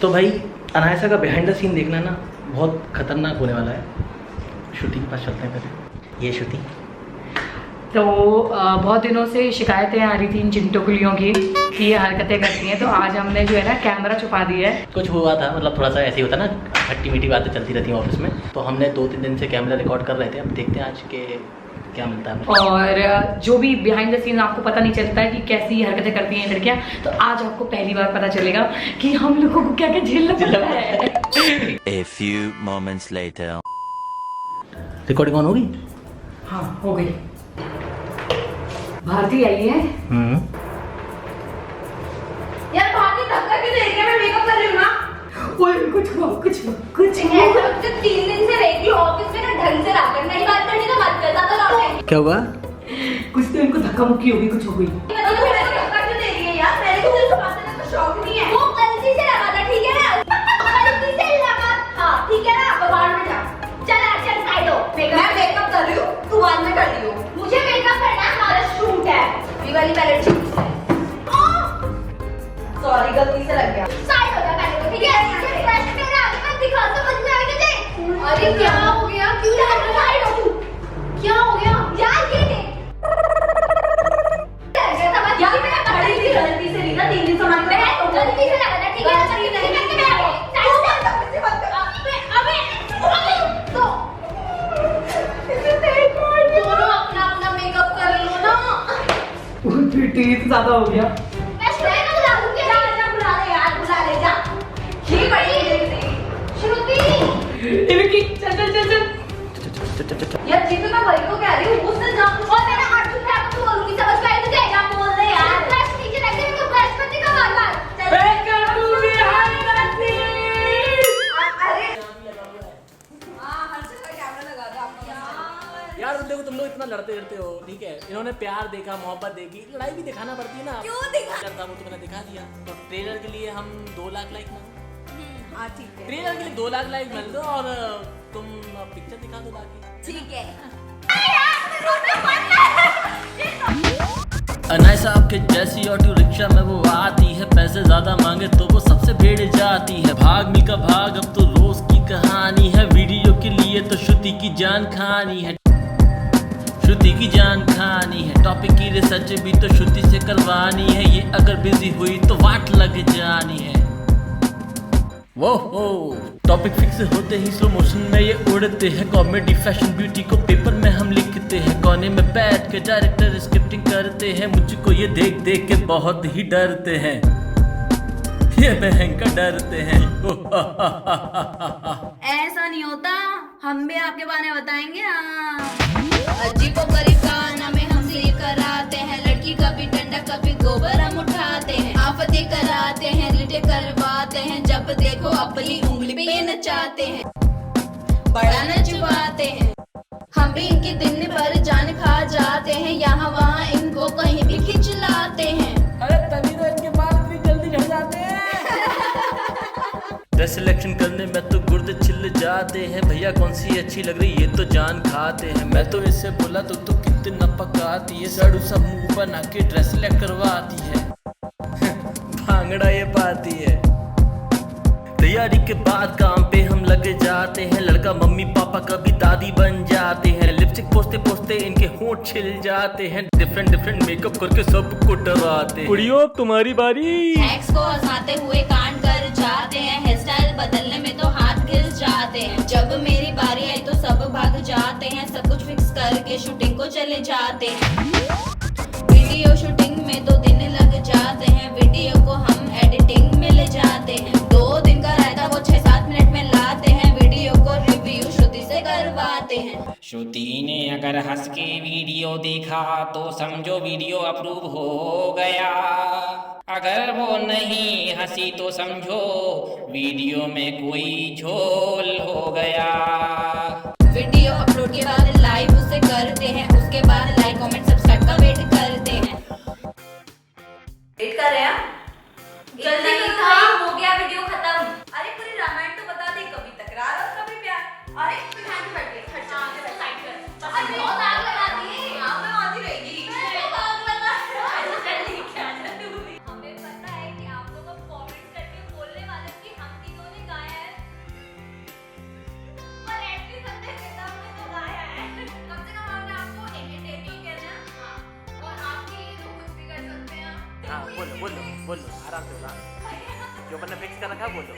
तो भाई अनायसा का बिहाइंड द सीन देखना ना बहुत खतरनाक होने वाला है। श्रुति के पास चलते हैं पहले। ये श्रुति तो बहुत दिनों से शिकायतें आ रही थी इन चिंटुकलियों की कि ये हरकतें करती हैं, तो आज हमने जो है ना कैमरा छुपा दिया है। कुछ हुआ था, मतलब थोड़ा सा ऐसे ही होता ना, खट्टी मीठी बातें चलती रहती हैं ऑफिस में, तो हमने 2-3 दिन से कैमरा रिकॉर्ड कर रहे थे। अब देखते हैं आज के क्या मिलता है। और जो भी बिहाइंड द सीन आपको पता नहीं चलता है कि कैसी हरकतें करती हैं लड़कियां, तो आज आपको पहली बार पता चलेगा कि हम लोगों को क्या क्या झेलना पड़ता है। A few moments later. Recording on होगी? हाँ हो गई। भारती आई है। यार भारती धक्का क्यों दे रही है? मैं मेकअप कर रही हूँ ना। ओए कुछ हुआ। ऐसा तो 3 दिन से रेगुलर ऑफिस में ना ढंग से रहा कर, नहीं बात करनी तो मत कर, ज्यादा लौट। क्या हुआ? कुछ तो इनको धक्का मुक्की होगी, कुछ हो गई। धक्का क्यों दे रही है यार? मेरे को तो बात करने का शौक नहीं है। वो गलती से लगा था, ठीक है ना? गलती से लगा था, ठीक है ना? अब बाहर में जा। चल एक्शन साइड हो। मैं मेकअप कर रही हूँ, तू बाद में कर लियो। मुझे मेकअप करना है, हमारा शूट है। ये वाली पैलेट चीज है। सॉरी गलती से लग गया। साइड हो जा पहले तो, ठीक है? फ्रेश मेरा आगे मत दिखा, समझ में आएगा तुझे? अरे क्या हो गया? क्यों साइड हो तू? क्या हो गया? यार ये देख। यार मैं खड़ी थी गलती से, रीना 3 दिन से हमारे में है, गलती से लगा था, ठीक है? गलती नहीं करके मैं आ गई। तू मत अबे तो दोनों अपना अपना मेकअप कर लो ना। टीथ ज्यादा हो गया। मैं स्वयं बुला दूंगी। जा बुला ले यार, बुला ले जा। ये बड़ी श्रुति। चल। यार जी तो मैं वही को कह रही हूँ, उससे जा और मैंने हाथ उठाया तो बोलूंगी, समझ में आई तुझे? जा बोल दे यार। ब्रश नीचे रख दे, मेरे को ब्रश मत दिखा बार-बार। अरे हां हर जगह कैमरा लगा दो आपका। यार देखो तुम लोग इतना लड़ते हो, ठीक है? इन्होंने प्यार देखा, मोहब्बत देखी, लड़ाई भी दिखाना पड़ती है ना। क्यों दिखा? करता वो तो मैंने दिखा दिया। तो ट्रेलर के लिए हम 2 लाख लाइक मांगो। हां ठीक है, ट्रेलर के लिए 2 लाख लाइक मिल दो और तुम पिक्चर दिखा दो बाकी। ठीक है। अनायसा आपके जैसी ऑटो रिक्शा में वो आती है, पैसे ज्यादा मांगे तो वो सबसे भिड़ जाती है। भाग मिल्खा भाग, अब तो रोज की कहानी है। वीडियो के लिए तो श्रुति की जान खानी है, श्रुति की जान खानी है। टॉपिक की रिसर्च भी तो श्रुति से करवानी है। ये अगर बिजी हुई तो वाट लग जानी है। वो हो टॉपिक फिक्स होते ही स्लो मोशन में ये उड़ते हैं। कॉमेडी फैशन ब्यूटी को पेपर में हम लिखते हैं। कोने में बैठ के डायरेक्टर स्क्रिप्टिंग करते हैं। मुझको ये देख देख के बहुत ही डरते हैं, ये भयंकर डरते हैं। ऐसा नहीं होता, हम भी आपके बारे में बताएंगे। अजीबोगरीब गाना में हम से कराते हैं। लड़की कभी डंडा कभी गोबर हम उठाते हैं। आफतें कराते हैं, रिटे करवाते हैं। जब देखो अपनी उंगली पे नचाते हैं, बड़ा नचवाते हैं। हम भी इनके दिन पर जान खा जाते हैं। यहाँ वहाँ इनको कहीं भी खिंच लाते हैं। अरे तभी तो इनके बाल भी जल्दी झड़ जाते हैं। ड्रेस सिलेक्शन करने में तो गुर्दे छिल जाते हैं। भैया कौन सी अच्छी लग रही, ये तो जान खाते हैं। मैं तो इससे बोला तो कितना पकाती है। साड़ू सा मुंह बना के ड्रेस सिलेक्ट करवाती है। भांगड़ा ये पाती है। तैयारी के बाद काम पे हम लगे जाते हैं। लड़का मम्मी पापा कभी दादी बन जाते हैं। लिपस्टिक पोस्ते पोस्ते इनके होंठ छिल जाते हैं। डिफरेंट मेकअप करके सबको डराते हैं। कुड़ियों तुम्हारी बारी। एक्स को हंसाते हुए कांड कर जाते हैं। हेयर स्टाइल बदलने में तो हाथ घिस जाते हैं। जब मेरी बारी आई तो सब भाग जाते हैं। सब कुछ फिक्स करके शूटिंग को चले जाते हैं। वीडियो शूटिंग में 2 दिन लग जाते हैं। वीडियो को हम एडिटिंग में ले जाते हैं। 2 दिन का रहता वो 6-7 मिनट में लाते हैं। वीडियो को रिव्यू श्रुति से करवाते हैं। श्रुति ने अगर हंस के वीडियो देखा तो समझो वीडियो अप्रूव हो गया। अगर वो नहीं हंसी तो समझो वीडियो में कोई झोल हो गया। वीडियो अपलोड के बाद लाइव उसे करते हैं। उसके बाद लाइक कमेंट सब्सक्राइब का वेट करते हैं। वेट कर रहे हैं जल्दी करो, हो गया वीडियो खत्म। अरे पूरी रामायण तो बता दे, कभी तकरार और कभी प्यार। अरे तू ध्यान से बैठ के हट जा, साइड कर। अरे बहुत आग लगा दी। हां मैं आती रहेगी। आग लगा जल्दी क्या। हमें पता है कि आप लोग अब कमेंट करके बोलने वाले कि हम बोलो बोलो आराम से बोला जो मैंने फिक्स कर रखा है बोलो